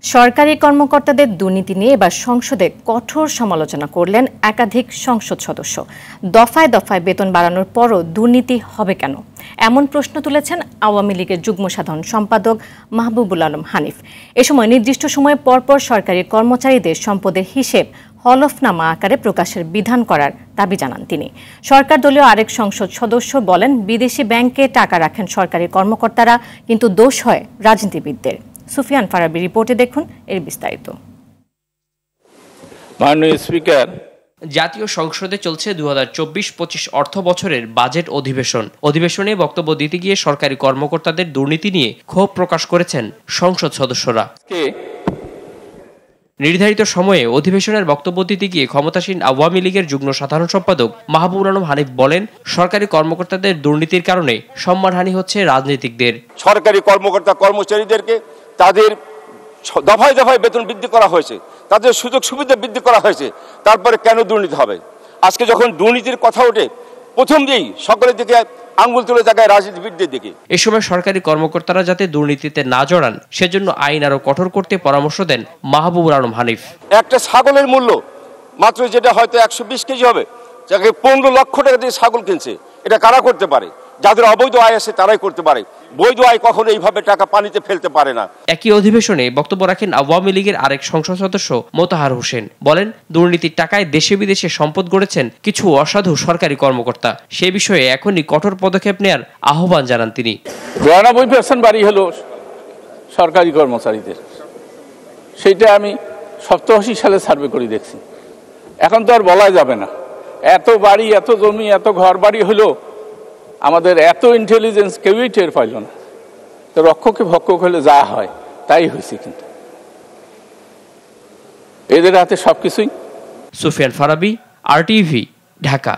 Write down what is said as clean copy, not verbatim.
সরকারি কর্মকর্তাদের দুর্নীতি নিয়ে এবার সংসদে কঠোর সমালোচনা করলেন একাধিক সংসদ সদস্য। দফায় দফায় বেতন বাড়ানোর পরও দুর্নীতি হবে কেন, এমন প্রশ্ন তুলেছেন আওয়ামী লীগের যুগ্ম সাধারণ সম্পাদক মাহবুবুল আলম হানিফ। এ সময় নির্দিষ্ট সময়ে পরপর সরকারি কর্মচারীদের সম্পদের হিসেব হলফনামা আকারে প্রকাশের বিধান করার দাবি জানান তিনি। সরকার দলীয় আরেক সংসদ সদস্য বলেন, বিদেশি ব্যাংকে টাকা রাখেন সরকারি কর্মকর্তারা, কিন্তু দোষ হয় রাজনীতিবিদদের। সুফিয়ান ফারাবি রিপোর্টে দেখুন এর বিস্তারিত। মাননীয় স্পিকার, জাতীয় সংসদে চলছে 2024-25 অর্থ বছরের বাজেট অধিবেশনে বক্তব্য দিতে গিয়ে সরকারি কর্মকর্তাদের দুর্নীতি নিয়ে ক্ষোভ প্রকাশ করেছেন সংসদ সদস্যরা। নির্ধারিত সময়ে অধিবেশনের বক্তব্য দিতে গিয়ে ক্ষমতাসীন আওয়ামী লীগের যুগ্ম সাধারণ সম্পাদক মাহবুবুল আলম হানিফ বলেন, সরকারি কর্মকর্তাদের দুর্নীতির কারণে সম্মানহানি হচ্ছে রাজনীতিকদের। সরকারি কর্মকর্তা কর্মচারীদেরকে তাদের দফায় দফায় বেতন বৃদ্ধি করা হয়েছে, তাদের সুযোগ সুবিধা বৃদ্ধি করা হয়েছে, তারপরে কেন দুর্নীতি হবে? আজকে যখন দুর্নীতির কথা ওঠে, প্রথম দিয়েই সকলের দিকে আঙ্গুল তুলে জায়গায় রাজনীতিবিদদের দিকে। এ সময় সরকারি কর্মকর্তারা যাতে দুর্নীতিতে না জড়ান সেজন্য আইন আরো কঠোর করতে পরামর্শ দেন মাহবুবুল আলম হানিফ। একটা ছাগলের মূল্য মাত্র যেটা হয়তো 120 কেজি হবে, যাকে 15 লক্ষ টাকা দিয়ে ছাগল কিনছে, এটা কারা করতে পারে? যাদের অবৈধ আয় আছে তারাই করতে পারে, বৈধ আয় কখনো এইভাবে টাকা পানিতে ফেলতে পারে না। একই অধিবেশনে বক্তব্য রাখেন আওয়ামী লীগের আরেক সংসদ সদস্য মোতাহার হোসেন। বলেন, দুর্নীতির টাকায় দেশে বিদেশে সম্পদ গড়েছেন কিছু অসাধু সরকারি কর্মকর্তা। সে বিষয়ে এখনই কঠোর পদক্ষেপ নেওয়ার আহ্বান জানান তিনি। 92% বাড়ি হলো সরকারি কর্মচারীদের, সেইটা আমি 87 সালে সার্ভে করে দেখছি। এখন তো আর বলা যাবে না, এত বাড়ি, এত জমি, এত ঘর বাড়ি হলো, আমাদের এত ইন্টেলিজেন্স কেউই টের পাইল না। তো রক্ষকে ভক্ষক হলে যা হয় তাই হয়েছে, কিন্তু এদের হাতে সবকিছুই। সুফিয়ান ফারাবি, RTV, ঢাকা।